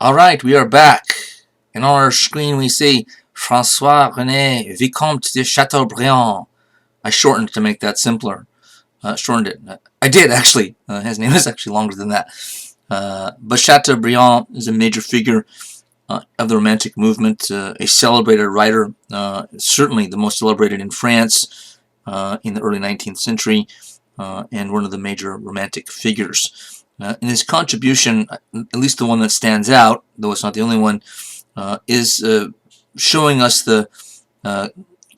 Alright, we are back. And on our screen we see François-René Vicomte de Chateaubriand. I shortened to make that simpler. Shortened it. I did, actually. His name is actually longer than that. But Chateaubriand is a major figure of the Romantic movement, a celebrated writer, certainly the most celebrated in France in the early 19th century, and one of the major Romantic figures. And his contribution, at least the one that stands out, though it's not the only one, is showing us the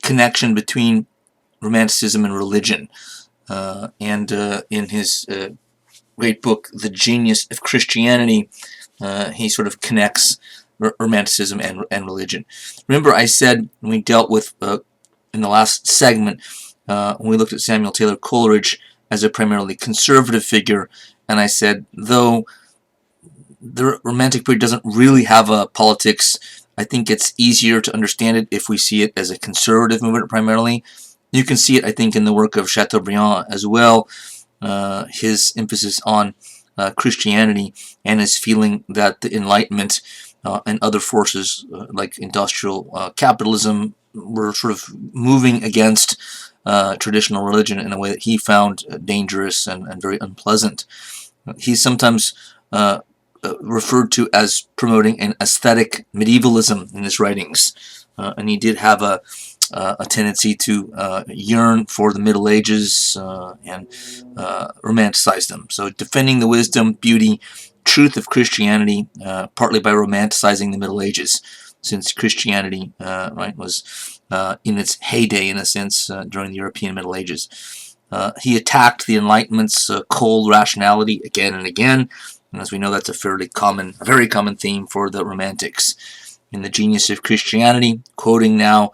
connection between Romanticism and religion. And in his great book, The Genius of Christianity, he sort of connects Romanticism and religion. Remember, I said when we dealt with, in the last segment, when we looked at Samuel Taylor Coleridge as a primarily conservative figure, and I said, though the Romantic period doesn't really have a politics, I think it's easier to understand it if we see it as a conservative movement primarily. You can see it, I think, in the work of Chateaubriand as well, his emphasis on Christianity and his feeling that the Enlightenment and other forces like industrial capitalism were sort of moving against traditional religion in a way that he found dangerous and very unpleasant. He's sometimes referred to as promoting an aesthetic medievalism in his writings, and he did have a tendency to yearn for the Middle Ages and romanticize them. So defending the wisdom, beauty, truth of Christianity, partly by romanticizing the Middle Ages, since Christianity was in its heyday, in a sense, during the European Middle Ages. He attacked the Enlightenment's cold rationality again and again, and as we know, that's a very common theme for the Romantics. In The Genius of Christianity, quoting now,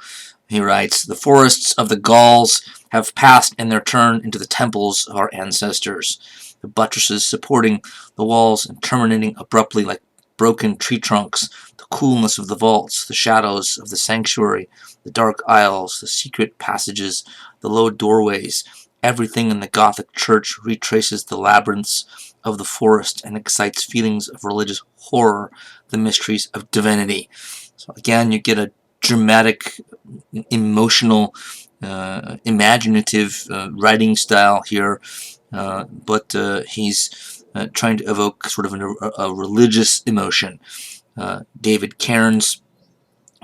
he writes, "The forests of the Gauls have passed in their turn into the temples of our ancestors, the buttresses supporting the walls and terminating abruptly like broken tree trunks, the coolness of the vaults, the shadows of the sanctuary, the dark aisles, the secret passages, the low doorways. Everything in the Gothic church retraces the labyrinths of the forest and excites feelings of religious horror, the mysteries of divinity." So again, you get a dramatic, emotional, imaginative writing style here, but he's trying to evoke sort of a religious emotion. David Cairns,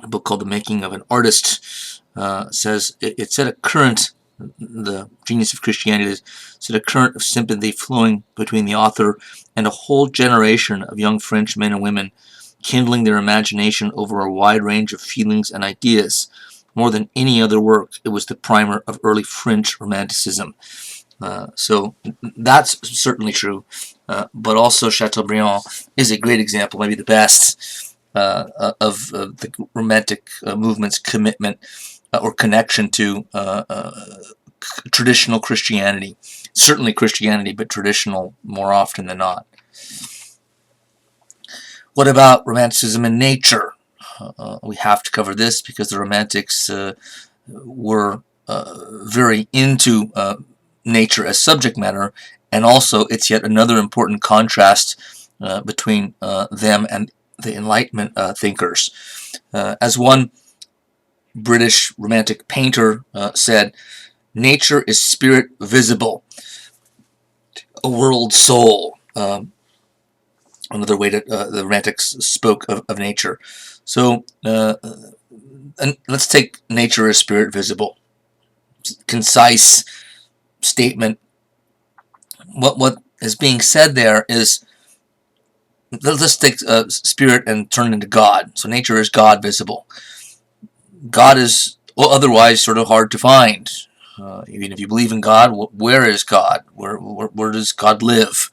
a book called The Making of an Artist, says it set a current, The Genius of Christianity set a current of sympathy flowing between the author and a whole generation of young French men and women, kindling their imagination over a wide range of feelings and ideas. More than any other work, it was the primer of early French Romanticism. So that's certainly true, but also Chateaubriand is a great example, maybe the best, of the Romantic movement's commitment or connection to traditional Christianity. Certainly Christianity, but traditional more often than not. What about Romanticism in nature? We have to cover this because the Romantics were very into nature as subject matter, and also it's yet another important contrast between them and the Enlightenment thinkers. As one British Romantic painter said, "Nature is spirit visible, a world soul." Another way that the Romantics spoke of nature. So and let's take nature as spirit visible. Concise statement. What is being said there is, let's take spirit and turn it into God. So nature is God visible. God is, well, otherwise sort of hard to find. Even if you believe in God, where is God? Where does God live?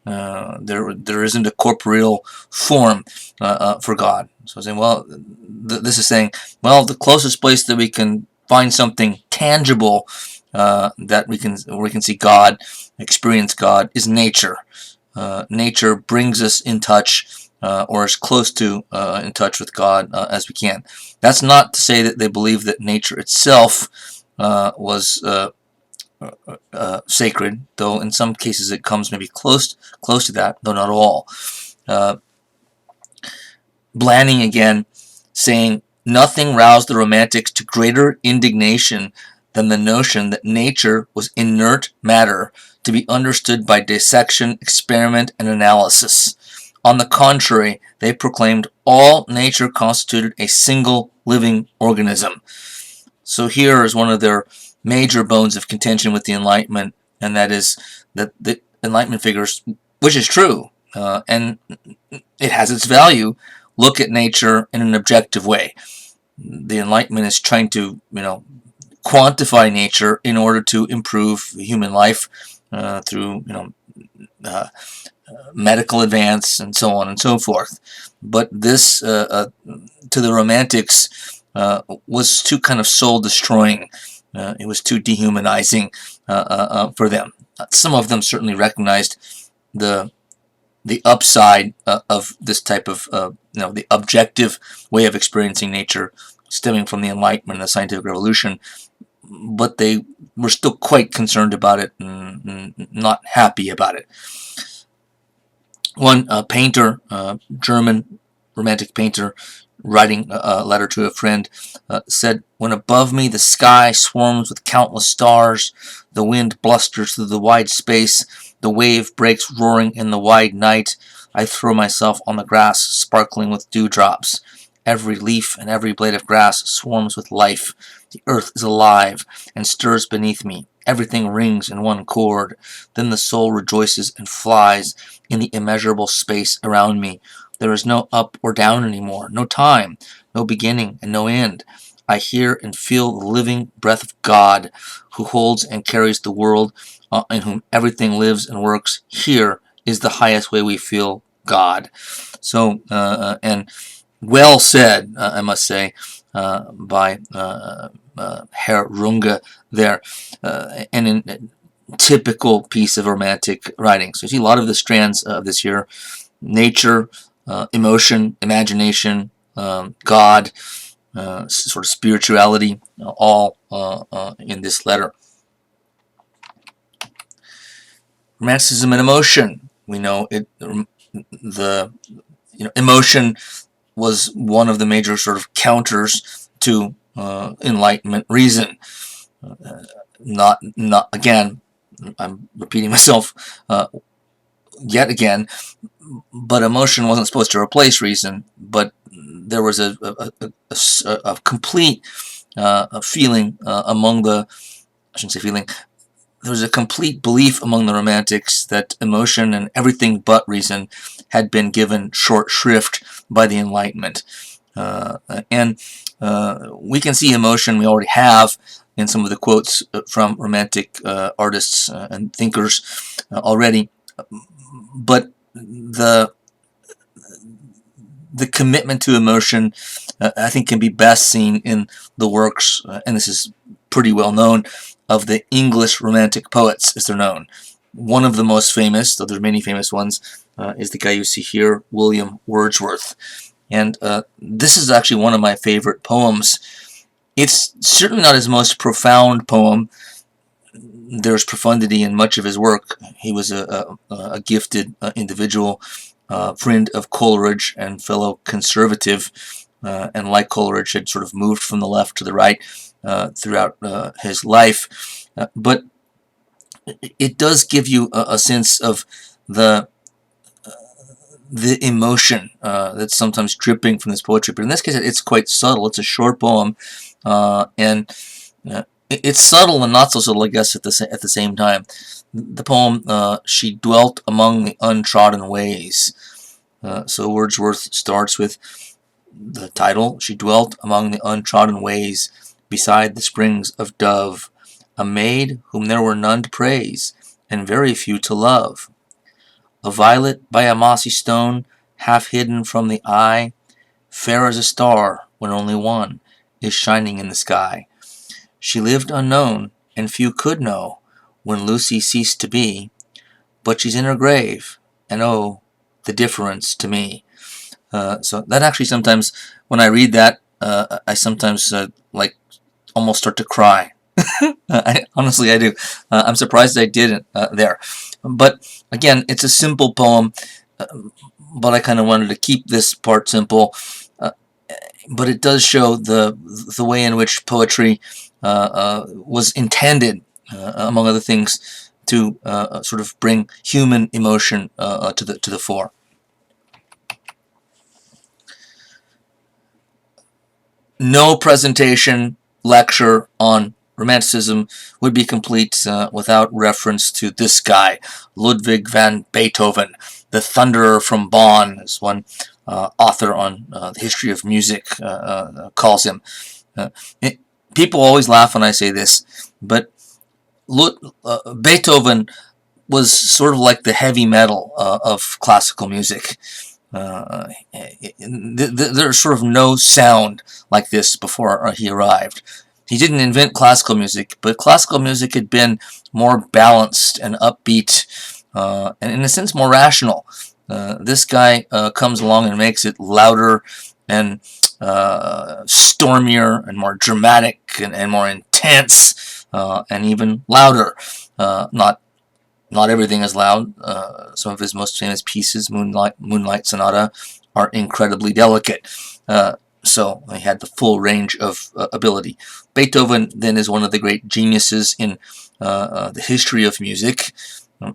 There isn't a corporeal form for God. So I'm saying, well, this is saying, well, the closest place that we can find something tangible that we can see God, experience God, is nature. Nature brings us in touch, or as close to in touch with God as we can. That's not to say that they believe that nature itself was sacred, though in some cases it comes maybe close to that, though not all. Blanning again, saying, nothing roused the Romantics to greater indignation than the notion that nature was inert matter to be understood by dissection, experiment, and analysis. On the contrary, they proclaimed all nature constituted a single living organism. So here is one of their major bones of contention with the Enlightenment, and that is that the Enlightenment figures, which is true, and it has its value, look at nature in an objective way. The Enlightenment is trying to, quantify nature in order to improve human life through, medical advance and so on and so forth. But this, to the Romantics, was too kind of soul destroying. It was too dehumanizing for them. Some of them certainly recognized the upside of this type of the objective way of experiencing nature stemming from the Enlightenment and the scientific revolution, but they were still quite concerned about it and not happy about it. One painter, German romantic painter, writing a letter to a friend, said, when above me the sky swarms with countless stars, the wind blusters through the wide space, the wave breaks roaring in the wide night, I throw myself on the grass sparkling with dewdrops. Every leaf and every blade of grass swarms with life. The earth is alive and stirs beneath me. Everything rings in one chord. Then the soul rejoices and flies in the immeasurable space around me. There is no up or down anymore, no time, no beginning, and no end. I hear and feel the living breath of God, who holds and carries the world, in whom everything lives and works. Here is the highest way we feel God. So, and well said, I must say, by Herr Runge there, and in typical piece of romantic writing. So you see a lot of the strands of this here: nature, emotion, imagination, God, sort of spirituality, all in this letter. Romanticism and emotion. We know it. The emotion was one of the major sort of counters to Enlightenment reason. Not again. I'm repeating myself yet again. But emotion wasn't supposed to replace reason. But there was a complete feeling among the. I shouldn't say feeling. There was a complete belief among the Romantics that emotion and everything but reason had been given short shrift by the Enlightenment. And we can see emotion, we already have in some of the quotes from Romantic artists and thinkers already. But the commitment to emotion, I think, can be best seen in the works, and this is pretty well known, of the English Romantic poets, as they're known. One of the most famous, though there's many famous ones, is the guy you see here, William Wordsworth. And this is actually one of my favorite poems. It's certainly not his most profound poem. There's profundity in much of his work. He was a gifted individual, friend of Coleridge and fellow conservative, and like Coleridge had sort of moved from the left to the right throughout his life. But it does give you a sense of the emotion that's sometimes dripping from this poetry. But in this case, it's quite subtle. It's a short poem, and it's subtle and not so subtle, I guess, at the same time. The poem, She Dwelt Among the Untrodden Ways. So Wordsworth starts with the title, She dwelt among the untrodden ways, beside the springs of Dove, a maid whom there were none to praise, and very few to love. A violet by a mossy stone, half hidden from the eye, fair as a star when only one is shining in the sky. She lived unknown, and few could know, when Lucy ceased to be, but she's in her grave, and oh, the difference to me. So that actually sometimes, when I read that, I sometimes like almost start to cry. Honestly, I do. I'm surprised I didn't there. But again, it's a simple poem. but I kind of wanted to keep this part simple. Uh, but it does show the way in which poetry was intended, among other things, to sort of bring human emotion to the fore. No presentation, lecture on Romanticism would be complete without reference to this guy, Ludwig van Beethoven, the Thunderer from Bonn, as one author on the history of music calls him. It, people always laugh when I say this, but Beethoven was sort of like the heavy metal of classical music. There's sort of no sound like this before he arrived. He didn't invent classical music, but classical music had been more balanced and upbeat, and in a sense more rational. This guy comes along and makes it louder and stormier and more dramatic and more intense and even louder. Not everything is loud. Some of his most famous pieces, Moonlight Sonata, are incredibly delicate. So he had the full range of ability. Beethoven then is one of the great geniuses in the history of music.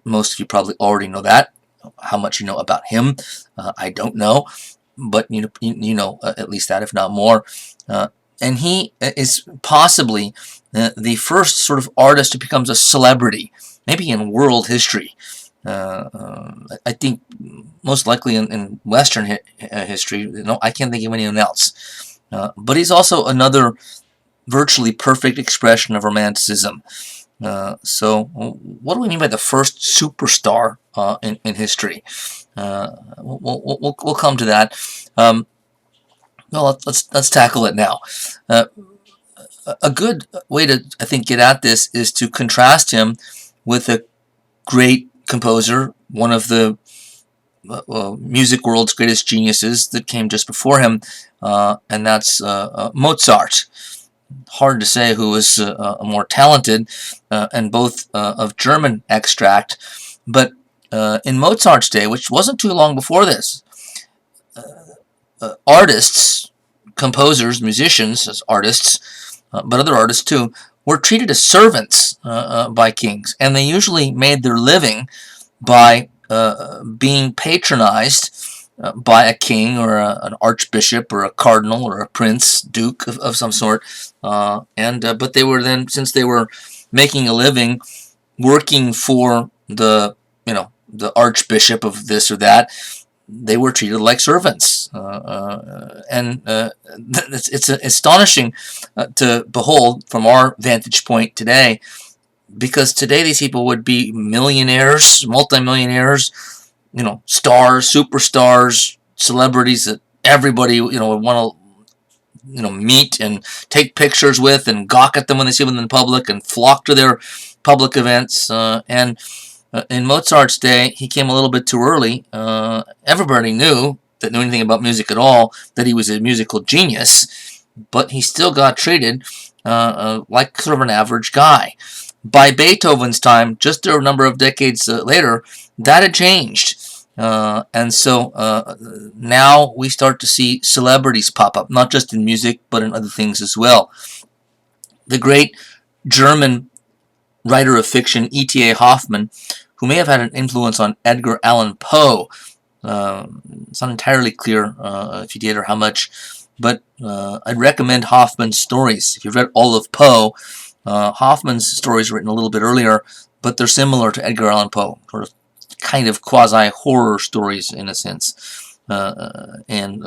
Most of you probably already know that. How much you know about him, I don't know, but you know at least that, if not more. And he is possibly the first sort of artist who becomes a celebrity, maybe in world history. I think most likely in Western history. I can't think of anyone else. But he's also another virtually perfect expression of Romanticism. So, what do we mean by the first superstar in history? We'll come to that. Well, let's tackle it now. A good way to, I think, get at this is to contrast him with a great composer, one of the music world's greatest geniuses that came just before him, and that's Mozart. Hard to say who was more talented, and both of German extract, but in Mozart's day, which wasn't too long before this, artists, composers, musicians as artists, but other artists too, were treated as servants by kings, and they usually made their living by being patronized by a king or an archbishop or a cardinal or a prince, duke of some sort, but they were then, since they were making a living working for the archbishop of this or that, they were treated like servants, and it's astonishing to behold from our vantage point today, because today these people would be millionaires, multimillionaires, stars, superstars, celebrities that everybody would want to meet and take pictures with and gawk at them when they see them in public and flock to their public events. And in Mozart's day, he came a little bit too early. Everybody knew anything about music at all that he was a musical genius, but he still got treated like sort of an average guy. By Beethoven's time, just a number of decades later, that had changed. And so now we start to see celebrities pop up, not just in music, but in other things as well. The great German writer of fiction, E.T.A. Hoffmann, who may have had an influence on Edgar Allan Poe, it's not entirely clear if he did or how much, but I'd recommend Hoffmann's stories. If you've read all of Poe, Hoffmann's stories were written a little bit earlier, but they're similar to Edgar Allan Poe, sort of kind of quasi-horror stories in a sense, and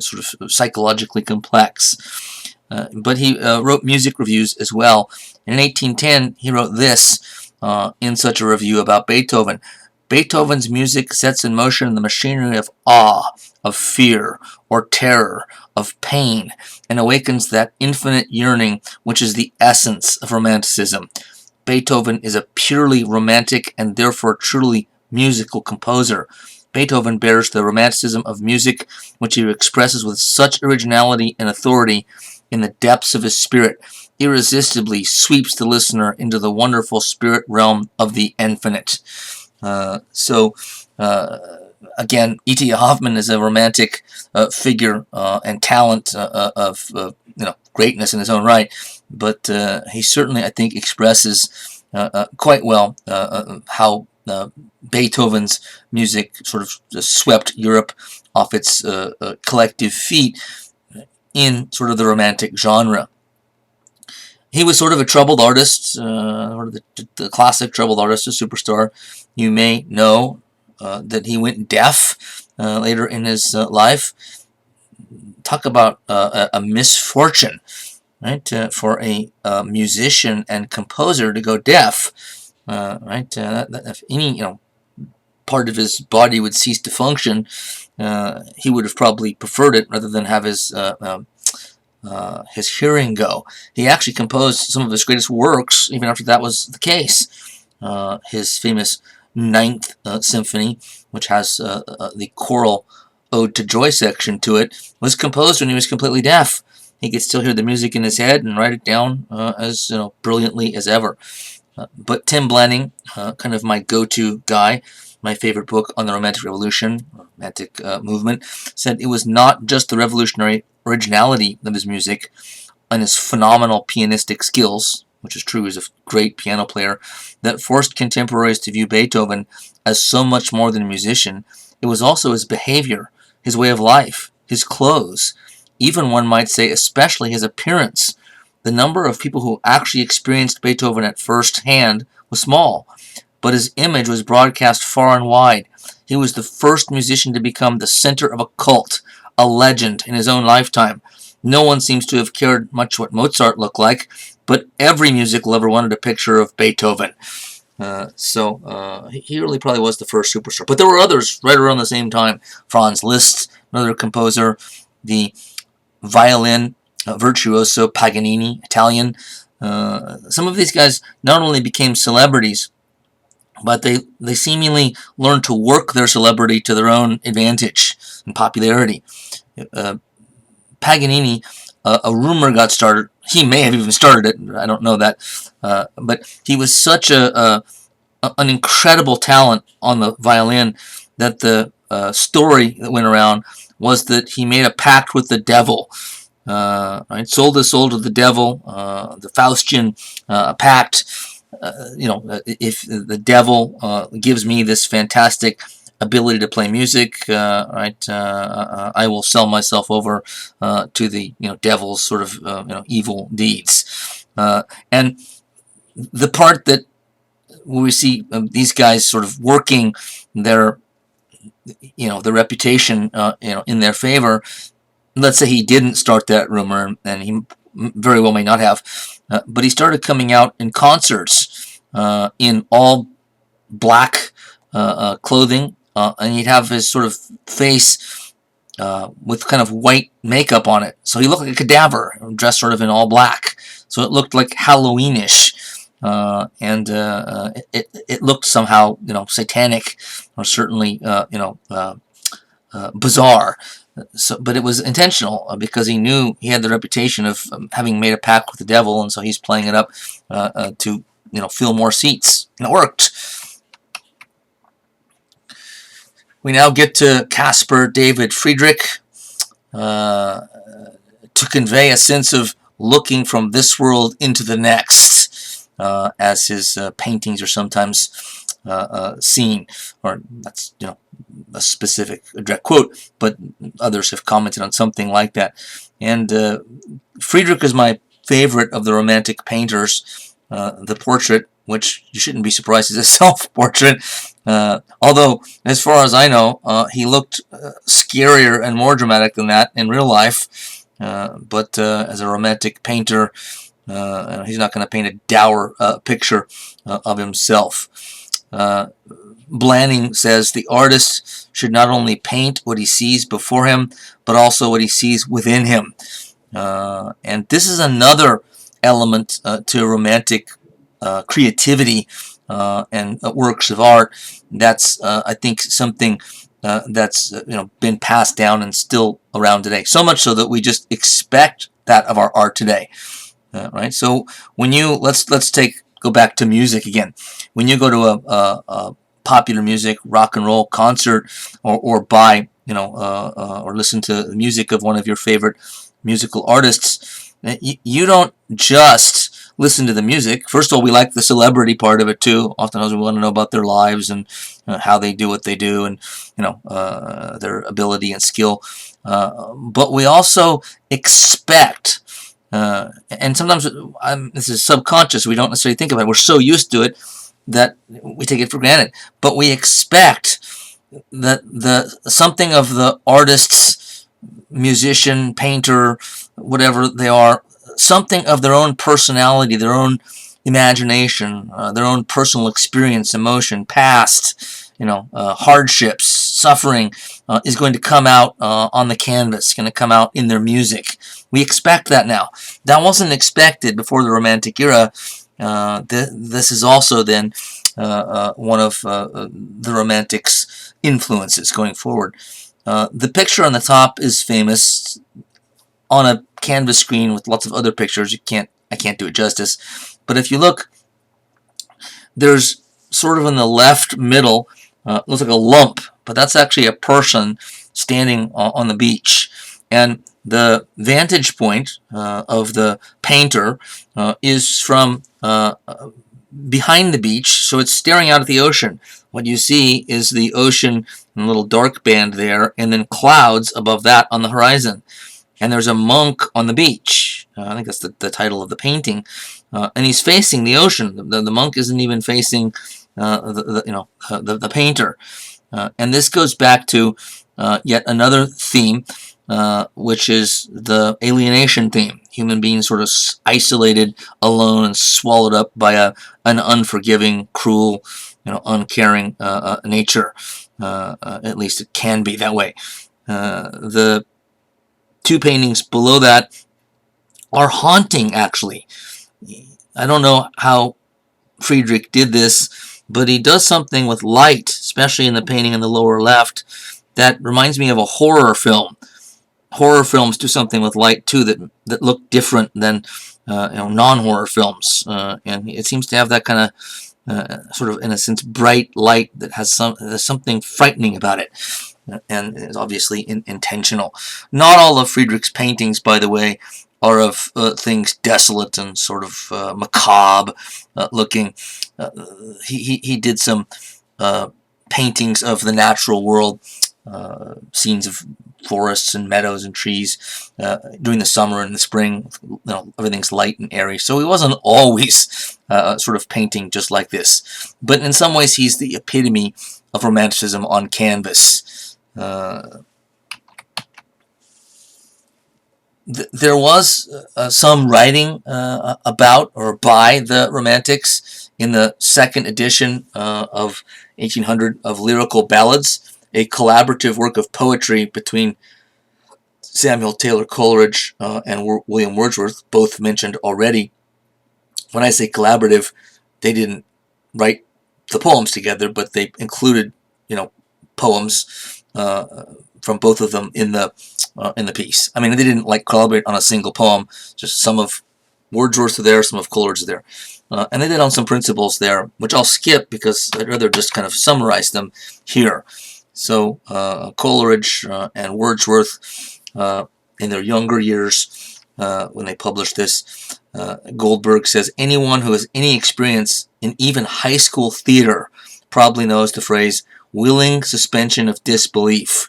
sort of psychologically complex. But he wrote music reviews as well. And in 1810, he wrote this in such a review about Beethoven. Beethoven's music sets in motion the machinery of awe, of fear, or terror, of pain, and awakens that infinite yearning which is the essence of Romanticism. Beethoven is a purely romantic and therefore truly musical composer. Beethoven bears the romanticism of music, which he expresses with such originality and authority in the depths of his spirit, irresistibly sweeps the listener into the wonderful spirit realm of the infinite. So again, E.T. Hoffman is a romantic figure and talent of greatness in his own right, but he certainly, I think, expresses quite well how Beethoven's music sort of swept Europe off its collective feet in sort of the romantic genre. He was sort of a troubled artist, or the classic troubled artist, a superstar. You may know that he went deaf later in his life. Talk about a misfortune, right? For a musician and composer to go deaf, right? If any part of his body would cease to function, he would have probably preferred it rather than have his hearing go. He actually composed some of his greatest works even after that was the case. His famous Ninth Symphony, which has the choral Ode to Joy section to it, was composed when he was completely deaf. He could still hear the music in his head and write it down as brilliantly as ever. But Tim Blanning, kind of my go-to guy, my favorite book on the Romantic Revolution, Romantic movement, said it was not just the revolutionary originality of his music and his phenomenal pianistic skills, which is true, he's a great piano player, that forced contemporaries to view Beethoven as so much more than a musician. It was also his behavior, his way of life, his clothes, even one might say especially his appearance. The number of people who actually experienced Beethoven at first hand was small, but his image was broadcast far and wide. He was the first musician to become the center of a cult, a legend in his own lifetime. No one seems to have cared much what Mozart looked like, but every music lover wanted a picture of Beethoven. So he really probably was the first superstar. But there were others right around the same time. Franz Liszt, another composer, the violin virtuoso Paganini, Italian. Some of these guys not only became celebrities, but they seemingly learned to work their celebrity to their own advantage and popularity. Paganini, a rumor got started. He may have even started it. I don't know that. But he was such an incredible talent on the violin that the story that went around was that he made a pact with the devil. Right? Sold his soul to the devil, the Faustian pact. If the devil gives me this fantastic ability to play music, right, I will sell myself over to the devil's sort of evil deeds. And the part that we see these guys sort of working their their reputation in their favor. Let's say he didn't start that rumor, and he very well may not have, but he started coming out in concerts in all black clothing, and he'd have his sort of face with kind of white makeup on it. So he looked like a cadaver, dressed sort of in all black. So it looked like Halloweenish. And it looked somehow, satanic, or certainly, bizarre. But it was intentional because he knew he had the reputation of having made a pact with the devil, and so he's playing it up to fill more seats, and it worked. We now get to Caspar David Friedrich to convey a sense of looking from this world into the next, as his paintings are sometimes seen, or that's a specific direct quote, but others have commented on something like that. And Friedrich is my favorite of the Romantic painters. The portrait, which you shouldn't be surprised, is a self-portrait. Although, as far as I know, he looked scarier and more dramatic than that in real life. But as a Romantic painter, he's not going to paint a dour picture of himself. Blanning says the artist should not only paint what he sees before him, but also what he sees within him. And this is another element to Romantic creativity and works of art. That's, I think, something that's been passed down and still around today. So much so that we just expect that of our art today. Right. So when you let's go back to music again. When you go to a popular music, rock and roll concert, or buy, or listen to the music of one of your favorite musical artists, you don't just listen to the music. First of all, we like the celebrity part of it too. Oftentimes we want to know about their lives and how they do what they do, and their ability and skill. But we also expect, and sometimes this is subconscious. We don't necessarily think about it. We're so used to it that we take it for granted. But we expect that something of the artist's, musician, painter, whatever they are, something of their own personality, their own imagination, their own personal experience, emotion, past, hardships, suffering, is going to come out on the canvas, going to come out in their music. We expect that now. That wasn't expected before the Romantic era. This is also then one of the Romantics' influences going forward. The picture on the top is famous on a canvas screen with lots of other pictures. I can't do it justice. But if you look, there's sort of in the left middle, looks like a lump, but that's actually a person standing on the beach. And the vantage point of the painter is from behind the beach, so it's staring out at the ocean. What you see is the ocean and a little dark band there, and then clouds above that on the horizon. And there's a monk on the beach. I think that's the title of the painting. And he's facing the ocean. The monk isn't even facing the painter. And this goes back to yet another theme, which is the alienation theme. Human beings sort of isolated, alone, and swallowed up by an unforgiving, cruel, uncaring nature. At least it can be that way. The two paintings below that are haunting, actually. I don't know how Friedrich did this, but he does something with light, especially in the painting in the lower left, that reminds me of a horror film. Horror films do something with light too that look different than non-horror films, and it seems to have that kind of sort of, in a sense, bright light that has something frightening about it, and is obviously intentional. Not all of Friedrich's paintings, by the way, are of things desolate and sort of macabre looking. He did some paintings of the natural world, scenes of forests and meadows and trees during the summer and the spring. Everything's light and airy. So he wasn't always sort of painting just like this. But in some ways, he's the epitome of Romanticism on canvas. There was some writing about or by the Romantics in the second edition of 1800 of Lyrical Ballads, a collaborative work of poetry between Samuel Taylor Coleridge and William Wordsworth, both mentioned already. When I say collaborative, they didn't write the poems together, but they included, poems from both of them in the piece. I mean, they didn't collaborate on a single poem. Just some of Wordsworth are there, some of Coleridge are there, and they did on some principles there, which I'll skip because I'd rather just kind of summarize them here. So Coleridge and Wordsworth, in their younger years, when they published this, Goldberg says, anyone who has any experience in even high school theater probably knows the phrase willing suspension of disbelief.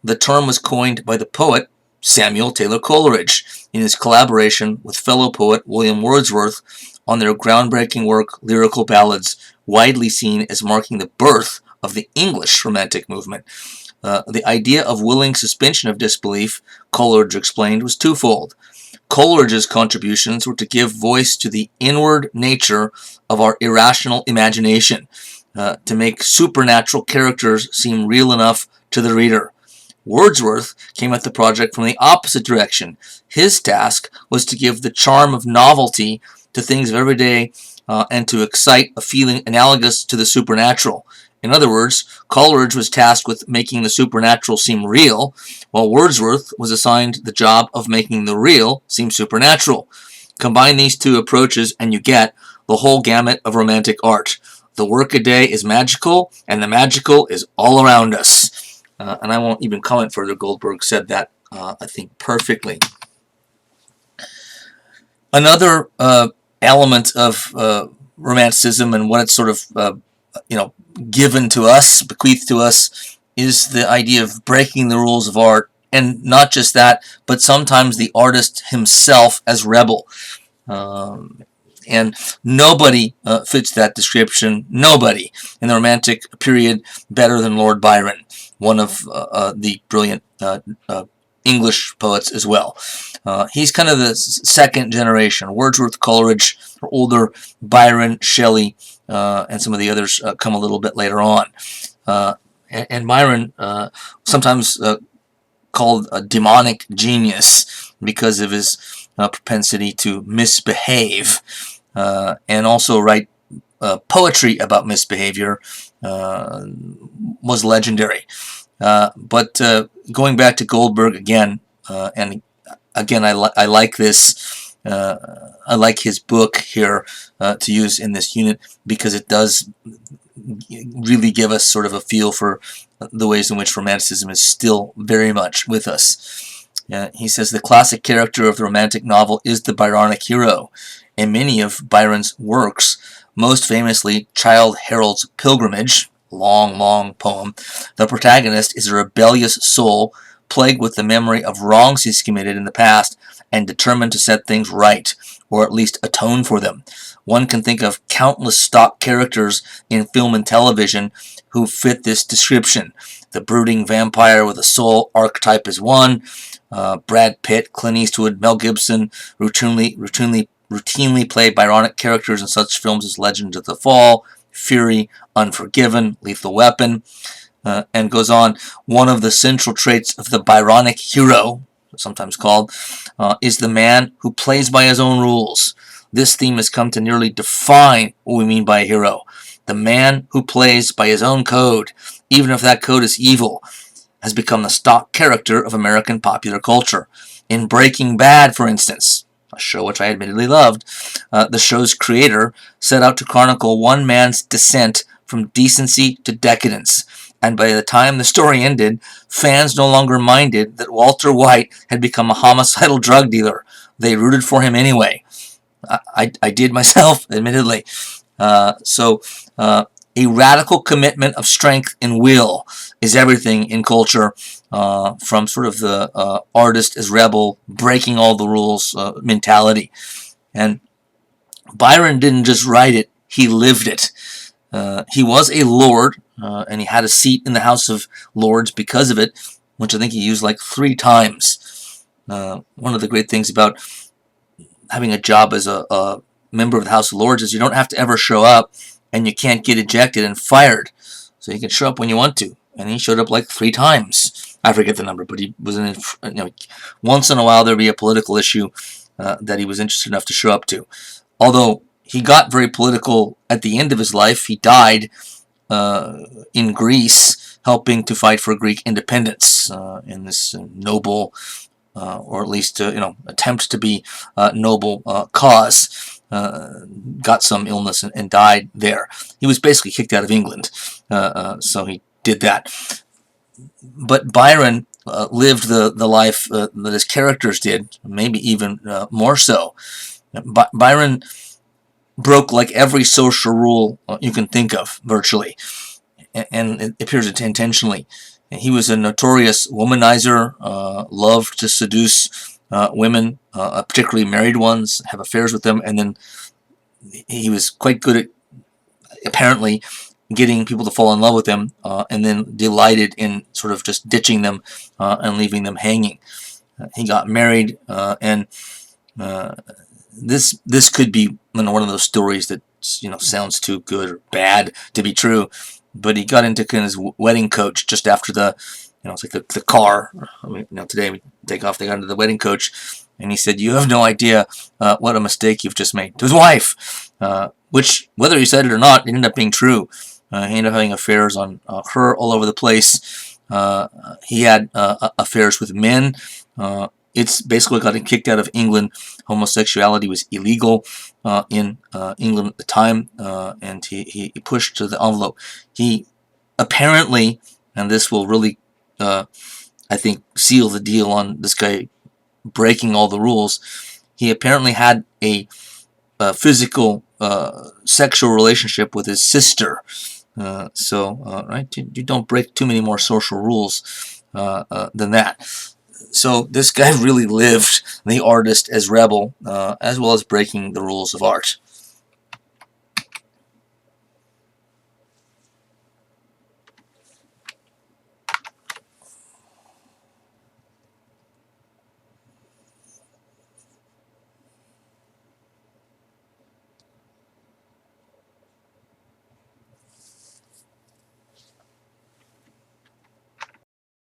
The term was coined by the poet Samuel Taylor Coleridge in his collaboration with fellow poet William Wordsworth on their groundbreaking work Lyrical Ballads, widely seen as marking the birth of the English Romantic movement. The idea of willing suspension of disbelief, Coleridge explained, was twofold. Coleridge's contributions were to give voice to the inward nature of our irrational imagination, to make supernatural characters seem real enough to the reader. Wordsworth came at the project from the opposite direction. His task was to give the charm of novelty to things of every day and to excite a feeling analogous to the supernatural. In other words, Coleridge was tasked with making the supernatural seem real, while Wordsworth was assigned the job of making the real seem supernatural. Combine these two approaches and you get the whole gamut of Romantic art. The workaday is magical, and the magical is all around us. And I won't even comment further. Goldberg said that, I think, perfectly. Another element of Romanticism and what it's sort of, given to us, bequeathed to us, is the idea of breaking the rules of art. And not just that, but sometimes the artist himself as rebel. And nobody fits that description. Nobody in the Romantic period better than Lord Byron, one of the brilliant English poets as well. He's kind of the second generation. Wordsworth, Coleridge are older. Byron, Shelley, and some of the others come a little bit later on. And Byron, sometimes called a demonic genius because of his propensity to misbehave, and also write poetry about misbehavior, was legendary. But going back to Goldberg again, and again, I like this. I like his book here to use in this unit because it does really give us sort of a feel for the ways in which Romanticism is still very much with us. He says the classic character of the Romantic novel is the Byronic hero. In many of Byron's works, most famously Childe Harold's Pilgrimage, long poem, the protagonist is a rebellious soul plagued with the memory of wrongs he's committed in the past and determined to set things right, or at least atone for them. One can think of countless stock characters in film and television who fit this description. The brooding vampire with a soul archetype is one. Brad Pitt, Clint Eastwood, Mel Gibson routinely play Byronic characters in such films as Legend of the Fall, Fury, Unforgiven, Lethal Weapon, and goes on. One of the central traits of the Byronic hero, sometimes called, is the man who plays by his own rules. This theme has come to nearly define what we mean by a hero. The man who plays by his own code, even if that code is evil, has become the stock character of American popular culture. In Breaking Bad, for instance, a show which I admittedly loved, the show's creator set out to chronicle one man's descent from decency to decadence. And by the time the story ended, fans no longer minded that Walter White had become a homicidal drug dealer. They rooted for him anyway. I did myself, admittedly. So a radical commitment of strength and will is everything in culture, from sort of the artist as rebel, breaking all the rules mentality. And Byron didn't just write it, he lived it. He was a lord, and he had a seat in the House of Lords because of it, which I think he used like 3 times. One of the great things about having a job as a member of the House of Lords is you don't have to ever show up, and you can't get ejected and fired. So you can show up when you want to. And he showed up like 3 times. I forget the number, but he was in, once in a while there'd be a political issue that he was interested enough to show up to. Although he got very political at the end of his life. He died in Greece, helping to fight for Greek independence in this noble, or at least attempt to be noble cause. Got some illness and died there. He was basically kicked out of England, so he did that. But Byron lived the life that his characters did, maybe even more so. Byron broke like every social rule you can think of, virtually, and it appears intentionally. He was a notorious womanizer, loved to seduce women, particularly married ones, have affairs with them, and then he was quite good at, apparently, getting people to fall in love with him, and then delighted in sort of just ditching them and leaving them hanging. He got married, and this could be one of those stories that sounds too good or bad to be true. But he got into kind of his wedding coach just after the, it's like the car. I mean, today we take off. They got into the wedding coach, and he said, "You have no idea what a mistake you've just made," to his wife. Which, whether he said it or not, it ended up being true. He ended up having affairs on her all over the place. He had affairs with men, it's basically gotten kicked out of England. Homosexuality was illegal in England at the time, and he pushed to the envelope. He apparently, and this will really, I think, seal the deal on this guy breaking all the rules. He apparently had a physical, sexual relationship with his sister. Right, you don't break too many more social rules than that. So this guy really lived the artist as rebel, as well as breaking the rules of art.